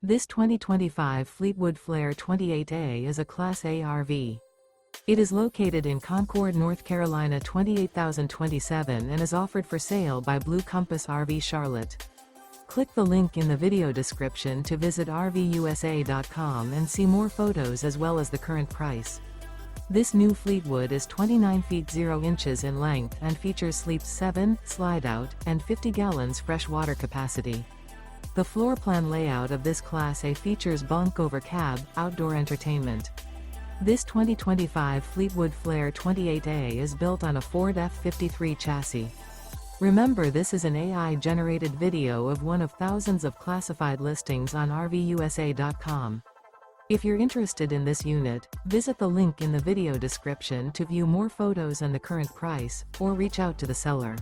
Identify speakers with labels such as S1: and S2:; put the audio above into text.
S1: This 2025 Fleetwood Flair 28A is a Class A RV. It is located in Concord, North Carolina 28027 and is offered for sale by Blue Compass RV Charlotte. Click the link in the video description to visit RVUSA.com and see more photos as well as the current price. This new Fleetwood is 29 feet 0 inches in length and features sleeps 7, Slideout, and 50 gallons fresh water capacity. The floor plan layout of this Class A features Bunk Over Cab, outdoor entertainment. This 2025 Fleetwood Flair 28A is built on a Ford F-53 chassis. Remember, this is an AI-generated video of one of thousands of classified listings on RVUSA.com. If you're interested in this unit, visit the link in the video description to view more photos and the current price, or reach out to the seller.